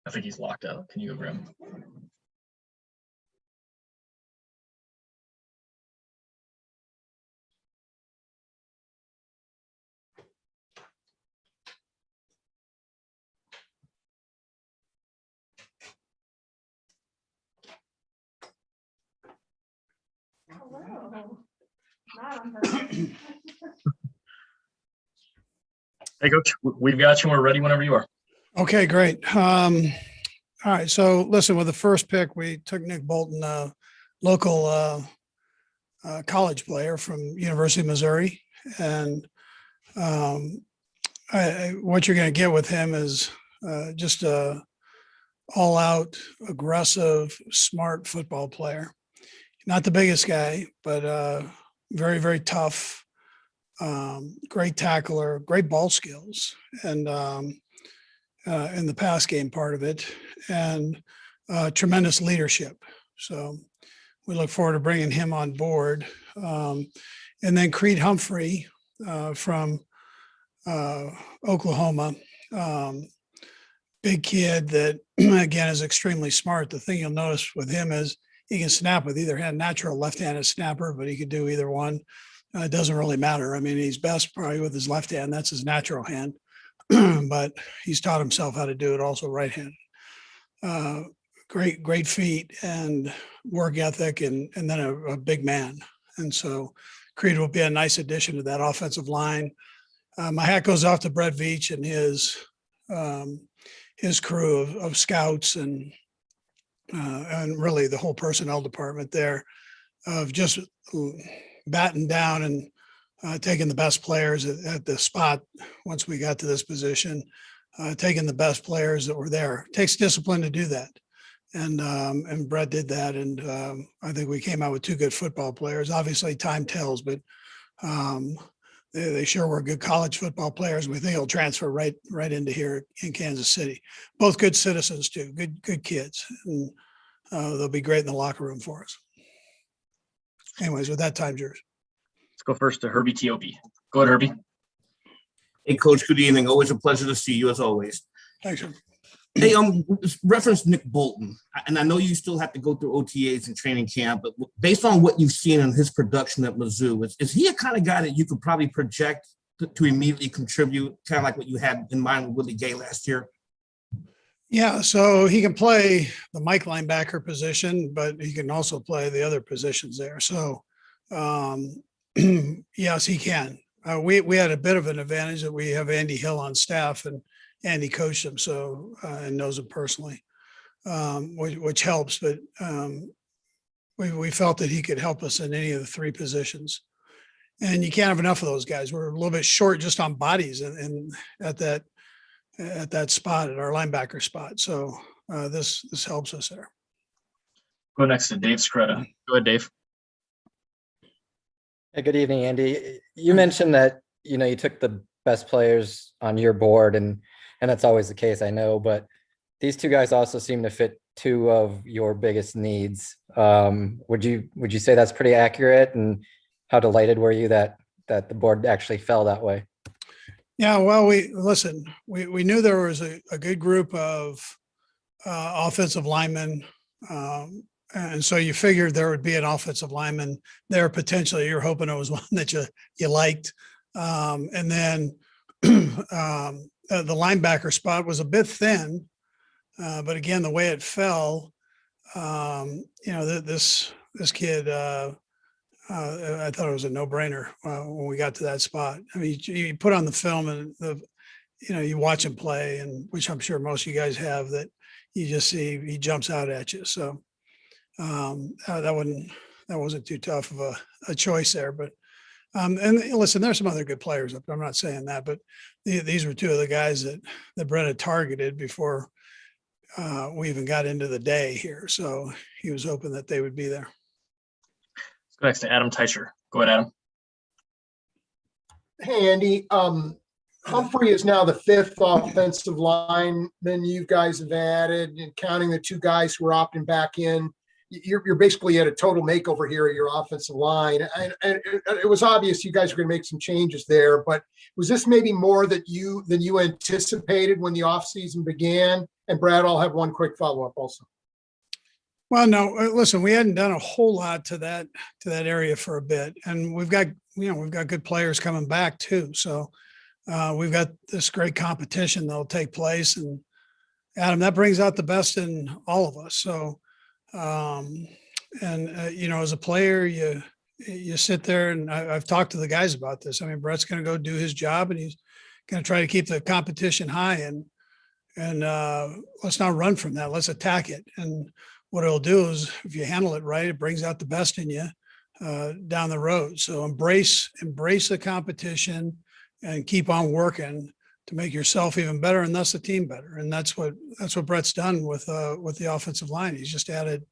I think he's locked out. Can you go grab him? Hello. Hey, Coach, we've got you. We're ready whenever you are. Okay, great. All right. So listen, with the first pick, we took Nick Bolton, a local college player from University of Missouri. And what you're going to get with him is just a all out, aggressive, smart football player. Not the biggest guy, but very, very tough, great tackler, great ball skills. And in the pass game part of it, and tremendous leadership. So we look forward to bringing him on board. And then Creed Humphrey from Oklahoma, big kid that, again, is extremely smart. The thing you'll notice with him is he can snap with either hand, natural left-handed snapper, but he could do either one. It doesn't really matter. I mean, he's best probably with his left hand. That's his natural hand. But he's taught himself how to do it also right-handed. Great feet and work ethic, and then a big man. And so Creed will be a nice addition to that offensive line. My hat goes off to Brett Veach and his crew of scouts and really the whole personnel department there of just batting down and taking the best players at the spot once we got to this position, taking the best players that were there. It takes discipline to do that. And Brett did that. And I think we came out with two good football players. Obviously time tells, but they sure were good college football players. We think he'll transfer right into here in Kansas City. Both good citizens too, good kids. And they'll be great in the locker room for us. Anyways, with that, time's yours. Let's go first to Herbie T.O.B. Go ahead, Herbie. Hey, Coach, good evening. Always a pleasure to see you, as always. Thanks, sir. Hey, reference Nick Bolton, and I know you still have to go through OTAs and training camp, but based on what you've seen in his production at Mizzou, is he a kind of guy that you could probably project to immediately contribute, kind of like what you had in mind with Willie Gay last year? Yeah, So he can play the Mike linebacker position, but he can also play the other positions there. So yes, he can. We had a bit of an advantage that we have Andy Hill on staff, and Andy coached him, so and knows him personally, which helps. But we felt that he could help us in any of the three positions, and you can't have enough of those guys. We're a little bit short just on bodies, and at that spot, at our linebacker spot. So this helps us there. Go next to Dave Scretta. Go ahead, Dave. Hey, good evening, Andy. You mentioned that, you took the best players on your board, and that's always the case, I know, but these two guys also seem to fit two of your biggest needs. Would you say that's pretty accurate, and how delighted were you that the board actually fell that way? Yeah, well, we knew there was a good group of offensive linemen. And so you figured there would be an offensive lineman there potentially. You're hoping it was one that you liked. And then the linebacker spot was a bit thin. But again, the way it fell, this kid, I thought it was a no-brainer when we got to that spot. I mean, you put on the film and you watch him play, and which I'm sure most of you guys have, that you just see he jumps out at you. So that wasn't too tough of a choice there. But and listen, there's some other good players up there. I'm not saying that, but these were two of the guys that Brett had targeted before we even got into the day here. So he was hoping that they would be there. Let's go next to Adam Teicher. Go ahead, Adam. Hey, Andy. Humphrey is now the fifth offensive lineman you guys have added, and counting the two guys who are opting back in. you're basically at a total makeover here at your offensive line. And it was obvious you guys were going to make some changes there, but was this maybe more than you anticipated when the offseason began? And Brad, I'll have one quick follow-up also. Well, no, listen, we hadn't done a whole lot to that area for a bit, and we've got good players coming back too. So we've got this great competition that'll take place, and Adam, that brings out the best in all of us. So, as a player, you sit there, and I've talked to the guys about this. I mean, Brett's going to go do his job, and he's going to try to keep the competition high, and let's not run from that. Let's attack it. And what it'll do is, if you handle it right, it brings out the best in you down the road. So embrace the competition and keep on working to make yourself even better, and thus the team better. And that's what Brett's done with the offensive line. He's just added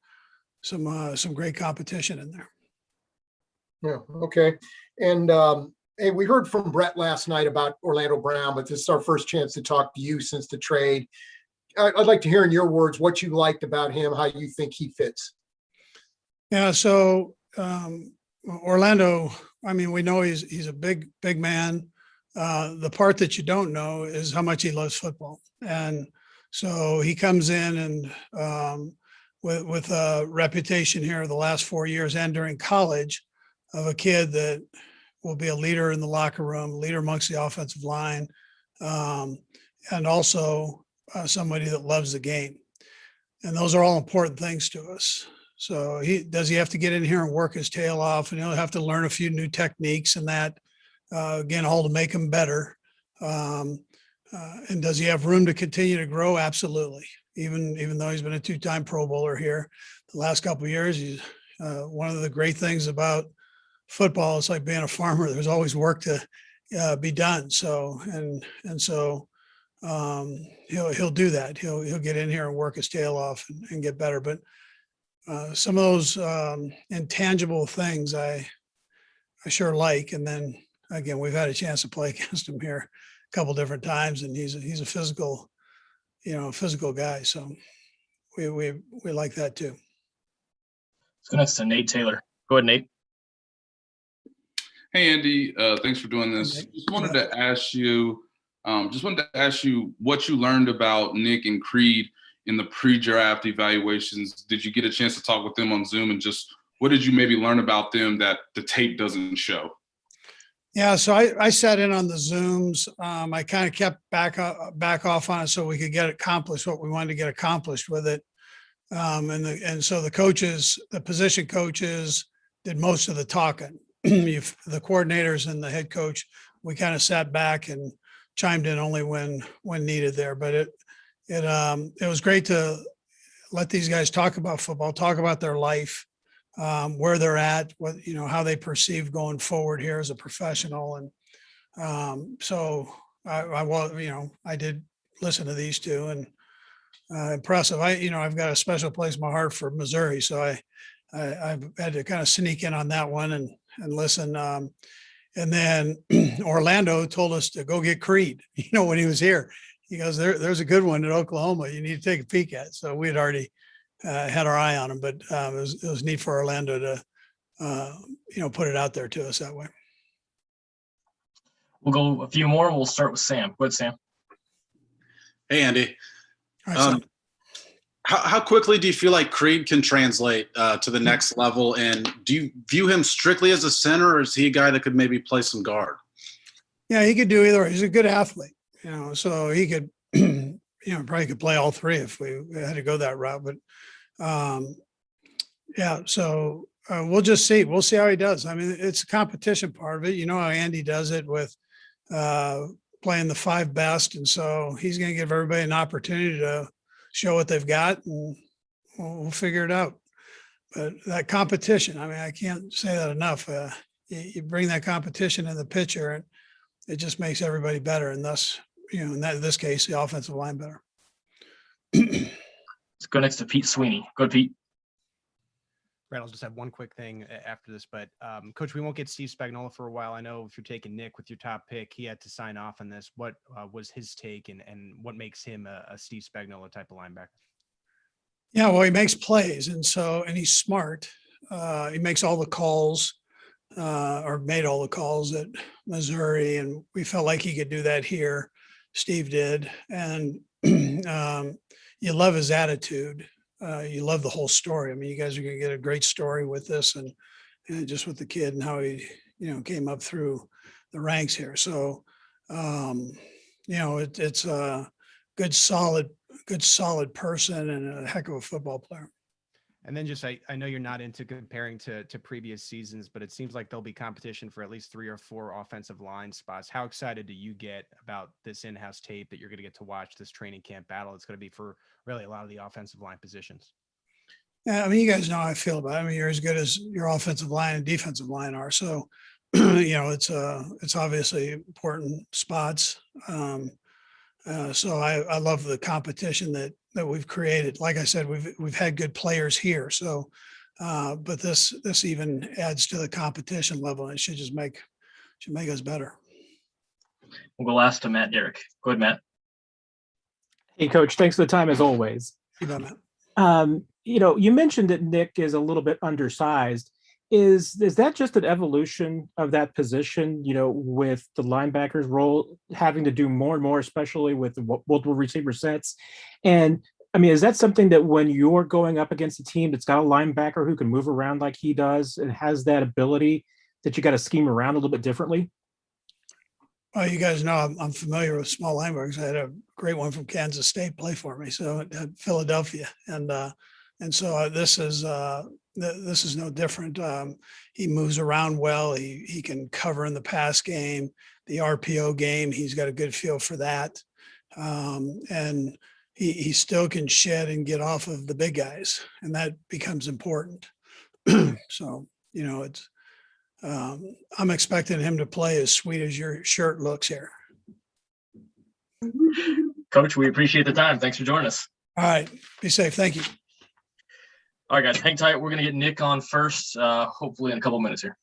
some great competition in there. Yeah. Okay. And hey, we heard from Brett last night about Orlando Brown, but this is our first chance to talk to you since the trade. I'd like to hear in your words what you liked about him, how you think he fits. Yeah. So Orlando, I mean, we know he's a big man. The part that you don't know is how much he loves football. And so he comes in and with a reputation here the last 4 years and during college of a kid that will be a leader in the locker room, leader amongst the offensive line, and also somebody that loves the game. And those are all important things to us. So does he have to get in here and work his tail off, and he'll have to learn a few new techniques and that, again, all to make him better. And does he have room to continue to grow? Absolutely. Even though he's been a 2-time Pro Bowler here the last couple of years, he's one of the great things about football. It's like being a farmer. There's always work to be done. So, so he'll do that. He'll get in here and work his tail off and get better. But some of those intangible things I sure like. And then again, we've had a chance to play against him here a couple different times, and he's a physical guy. So we like that too. Let's go next to Nate Taylor. Go ahead, Nate. Hey, Andy. Thanks for doing this. Just wanted to ask you what you learned about Nick and Creed in the pre-draft evaluations. Did you get a chance to talk with them on Zoom, and just what did you maybe learn about them that the tape doesn't show? Yeah, so I sat in on the Zooms. I kind of kept back off on it so we could get accomplished what we wanted to get accomplished with it. And so the position coaches did most of the talking. The coordinators and the head coach, we kind of sat back and chimed in only when needed there. But it was great to let these guys talk about football, talk about their life, where they're at, how they perceive going forward here as a professional. And so I did listen to these two, and impressive. I've got a special place in my heart for Missouri, so I've had to kind of sneak in on that one and listen. And then Orlando told us to go get Creed, when he was here. He goes, there's a good one in Oklahoma you need to take a peek at. So we had already had our eye on him, but it was neat for Orlando to, put it out there to us that way. We'll go a few more, and we'll start with Sam. Go ahead, Sam. Hey, Andy. All right, so, How quickly do you feel like Creed can translate to the next level? And do you view him strictly as a center, or is he a guy that could maybe play some guard? Yeah, he could do either. He's a good athlete, so he could, probably could play all three if we had to go that route. But so we'll just see. We'll see how he does. I mean, it's a competition part of it. You know how Andy does it with playing the 5 best. And so he's going to give everybody an opportunity to show what they've got, and we'll figure it out. But that competition, I mean, I can't say that enough. You bring that competition in the picture, and it just makes everybody better. And thus, in this case, the offensive line better. Let's go next to Pete Sweeney. Go ahead, Pete. Brad, I'll just have one quick thing after this, but Coach, we won't get Steve Spagnuolo for a while. I know if you're taking Nick with your top pick, he had to sign off on this. What was his take, and what makes him a Steve Spagnuolo type of linebacker? Yeah, well, he makes plays, and he's smart. He makes all the calls, or made all the calls at Missouri, and we felt like he could do that here. Steve did, and you love his attitude. You love the whole story. I mean, you guys are going to get a great story with this, and just with the kid and how he, came up through the ranks here. So, it's a good, solid person and a heck of a football player. And then just, I know you're not into comparing to previous seasons, but it seems like there'll be competition for at least 3 or 4 offensive line spots. How excited do you get about this in-house tape that you're going to get to watch, this training camp battle? It's going to be for really a lot of the offensive line positions. Yeah, I mean, you guys know how I feel about it. I mean, you're as good as your offensive line and defensive line are. So, it's obviously important spots. So I love the competition that we've created. Like I said, we've had good players here. So, but this even adds to the competition level, and it should just make us better. We'll go last to Matt Derrick. Go ahead, Matt. Hey, Coach, thanks for the time as always. You bet, Matt. You mentioned that Nick is a little bit undersized. Is that just an evolution of that position, with the linebackers role having to do more and more, especially with multiple receiver sets? And I mean, is that something that when you're going up against a team that's got a linebacker who can move around like he does and has that ability, that you got to scheme around a little bit differently? Well, you guys know I'm familiar with small linebackers. I had a great one from Kansas State play for me, so at Philadelphia, and so this is no different. He moves around well. He can cover in the pass game, the RPO game. He's got a good feel for that, and he still can shed and get off of the big guys, and that becomes important. So it's. I'm expecting him to play as sweet as your shirt looks here. Coach, we appreciate the time. Thanks for joining us. All right. Be safe. Thank you. All right, guys, hang tight. We're going to get Nick on first, hopefully in a couple minutes here.